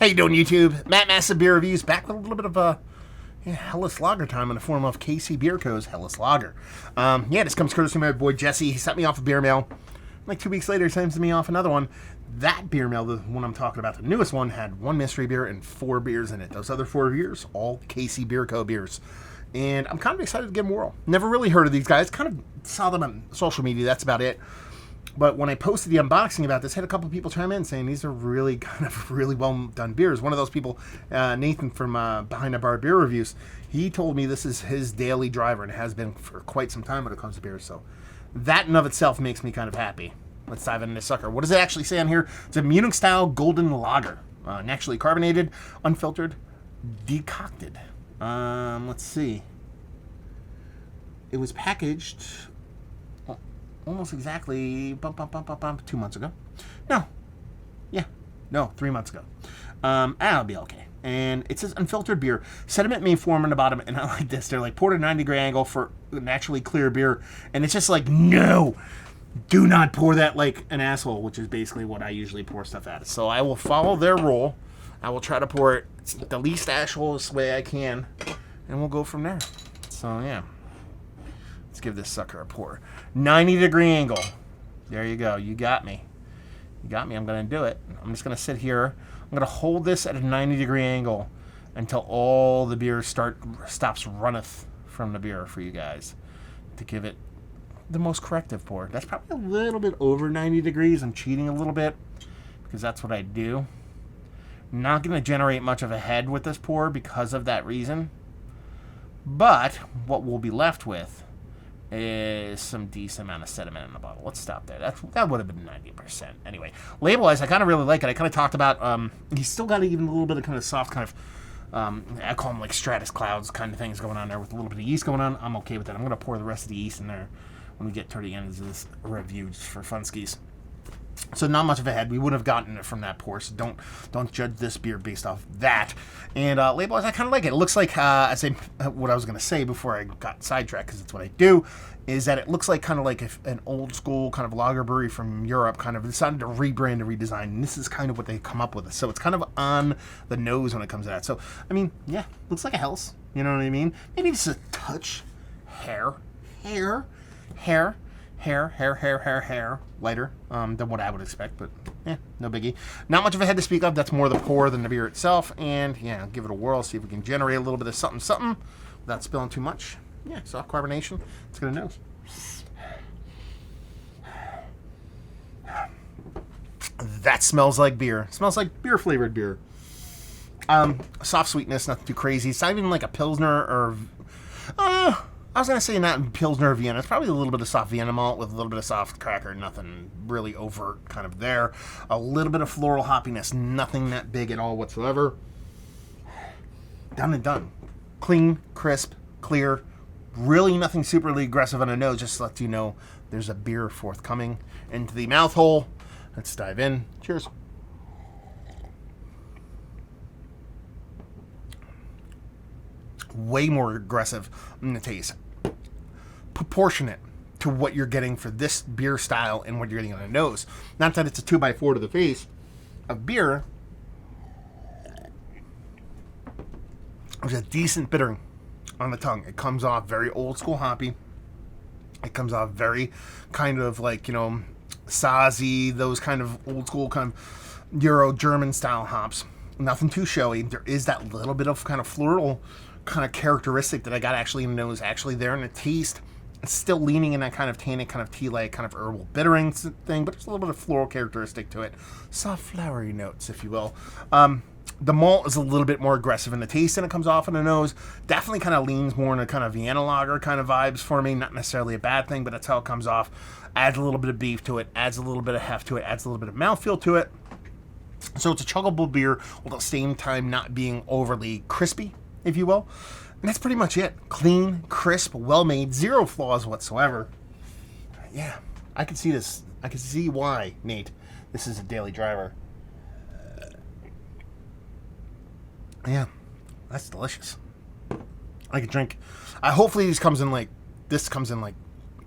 How you doing, YouTube? Matt Massive Beer Reviews back with a little bit of a Hellas Lager time in the form of KC Bier Co.'s Hellas Lager. This comes courtesy of my boy Jesse. He sent me off a beer mail. Like 2 weeks later, he sends me off another one. That beer mail, the one I'm talking about, the newest one, had 1 mystery beer and 4 beers in it. Those other 4 beers, all KC Bier Co. beers. And I'm kind of excited to give them a whirl. Never really heard of these guys. Kind of saw them on social media. That's about it. But when I posted the unboxing about this, I had a couple of people chime in saying these are really really well done beers. One of those people, Nathan from Behind the Bar Beer Reviews, he told me this is his daily driver and has been for quite some time when it comes to beer. So that in of itself makes me kind of happy. Let's dive into this sucker. What does it actually say on here? It's a Munich style golden lager, naturally carbonated, unfiltered, decocted. Let's see. It was packaged almost exactly 2 months ago. No, 3 months ago. I'll be okay. And it says unfiltered beer. Sediment may form on the bottom, and I like this. They're like poured at a 90-degree angle for naturally clear beer. And it's just like, no, do not pour that like an asshole, which is basically what I usually pour stuff at. So I will follow their rule. I will try to pour it the least asshole-est way I can, and we'll go from there. So, yeah. Let's give this sucker a pour. 90-degree angle. There you go. You got me. You got me. I'm going to do it. I'm just going to sit here. I'm going to hold this at a 90-degree angle until all the beer stops runneth from the beer for you guys to give it the most corrective pour. That's probably a little bit over 90 degrees. I'm cheating a little bit because that's what I do. Not going to generate much of a head with this pour because of that reason. But what we'll be left with is some decent amount of sediment in the bottle. Let's stop there. That would have been 90%. Anyway, label-wise, I kind of really like it. I kind of talked about, he's still got even a little bit of kind of soft kind of, I call them like stratus clouds kind of things going on there with a little bit of yeast going on. I'm okay with that. I'm going to pour the rest of the yeast in there when we get to the end of this review just for funskies. So not much of a head. We would have gotten it from that pour, so don't judge this beer based off that. And label-wise, I kind of like it. It looks like, what I was going to say before I got sidetracked, because it's what I do, is that it looks like kind of like an old school kind of lager brewery from Europe kind of decided to rebrand and redesign, and this is kind of what they come up with. So it's kind of on the nose when it comes to that. So, I mean, yeah, looks like a Hellas. You know what I mean? Maybe just a touch hair lighter than what I would expect, but yeah, no biggie. Not much of a head to speak of. That's more the pour than the beer itself. And yeah, give it a whirl, see if we can generate a little bit of something without spilling too much. Yeah, soft carbonation. Let's get a nose. That smells like beer. It smells like beer flavored beer. Soft sweetness, nothing too crazy. It's not even like a Pilsner or I was going to say not Pilsner or Vienna. It's probably a little bit of soft Vienna malt with a little bit of soft cracker. Nothing really overt kind of there. A little bit of floral hoppiness. Nothing that big at all whatsoever. Done and done. Clean, crisp, clear. Really nothing superly aggressive on the nose. Just lets you know there's a beer forthcoming into the mouth hole. Let's dive in. Cheers. Way more aggressive in the taste. Proportionate to what you're getting for this beer style and what you're getting on the nose. Not that it's a 2x4 to the face of beer. There's a decent bittering on the tongue. It comes off very old school hoppy. It comes off very kind of like, Sazi, those kind of old school kind of Euro-German style hops. Nothing too showy. There is that little bit of kind of floral kind of characteristic that I got actually in the nose, actually there in the taste. It's still leaning in that kind of tannic, kind of tea-like, kind of herbal bittering thing, but there's a little bit of floral characteristic to it. Soft, flowery notes, if you will. The malt is a little bit more aggressive in the taste, and it comes off in the nose. Definitely kind of leans more into kind of Vienna lager kind of vibes for me. Not necessarily a bad thing, but that's how it comes off. Adds a little bit of beef to it, adds a little bit of heft to it, adds a little bit of mouthfeel to it. So it's a chuggable beer, while at the same time not being overly crispy, if you will. And that's pretty much it. Clean, crisp, well-made, zero flaws whatsoever. Yeah, I can see this. I can see why, Nate, this is a daily driver. Yeah, that's delicious. I could drink. Hopefully this comes in like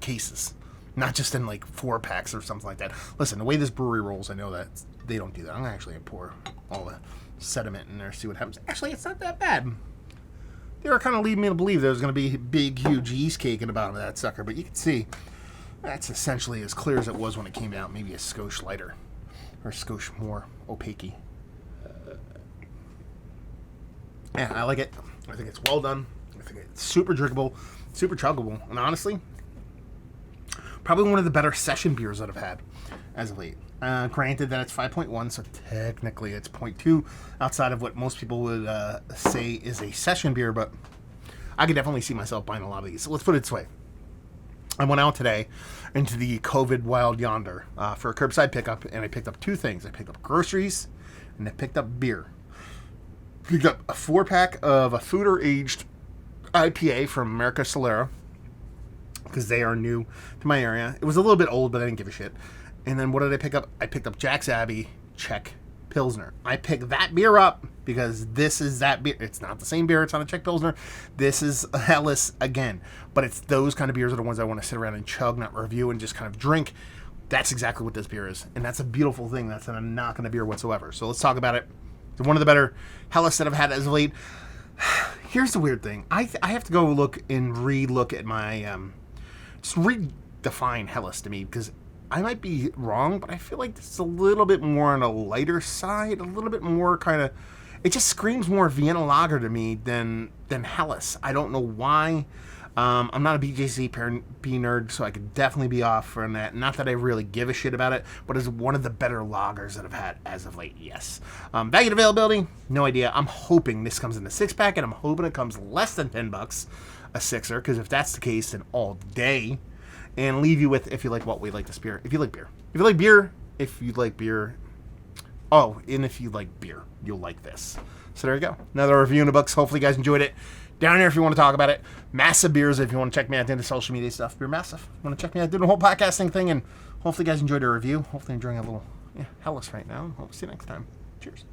cases, not just in like 4-packs or something like that. Listen, the way this brewery rolls, I know that they don't do that. I'm going to actually pour all the sediment in there, see what happens. Actually, it's not that bad. They were kind of leading me to believe there was going to be a big, huge yeast cake in the bottom of that sucker, but you can see that's essentially as clear as it was when it came out, maybe a skosh lighter or a skosh more opaque. Yeah, I like it. I think it's well done. I think it's super drinkable, super chuggable, and honestly, probably one of the better session beers that I've had as of late. Granted that it's 5.1, so technically it's 0.2 outside of what most people would say is a session beer, but I could definitely see myself buying a lot of these. So let's put it this way. I went out today into the COVID wild yonder for a curbside pickup, and I picked up two things. I picked up groceries, and I picked up beer. Picked up a 4-pack of a foeder-aged IPA from America Solera, because they are new to my area. It was a little bit old, but I didn't give a shit. And then what did I pick up? I picked up Jack's Abbey Czech Pilsner. I picked that beer up because this is that beer. It's not the same beer. It's not a Czech Pilsner. This is Helles again. But it's those kind of beers are the ones I want to sit around and chug, not review, and just kind of drink. That's exactly what this beer is. And that's a beautiful thing. That's not a knock on the beer whatsoever. So let's talk about it. It's one of the better Helles that I've had as of late. Here's the weird thing. I have to go look and re-look at my... just redefine Helles to me, because I might be wrong, but I feel like this is a little bit more on a lighter side, a little bit more kind of... It just screams more Vienna Lager to me than Helles. I don't know why. I'm not a BJCP nerd, so I could definitely be off from that. Not that I really give a shit about it, but it's one of the better lagers that I've had as of late, yes. Value and availability, no idea. I'm hoping this comes in the 6-pack, and I'm hoping it comes less than $10 a sixer, because if that's the case, then all day. And leave you with, if you like what we like this beer. If you like beer. If you like beer, if you like beer. Oh, and if you like beer, you'll like this. So there you go. Another review in the books. Hopefully you guys enjoyed it. Down here if you want to talk about it. Massive Beers if you want to check me out doing the social media stuff. Beer Massive. You want to check me out doing the whole podcasting thing. And hopefully you guys enjoyed the review. Hopefully enjoying a little Helles right now. Hope to see you next time. Cheers.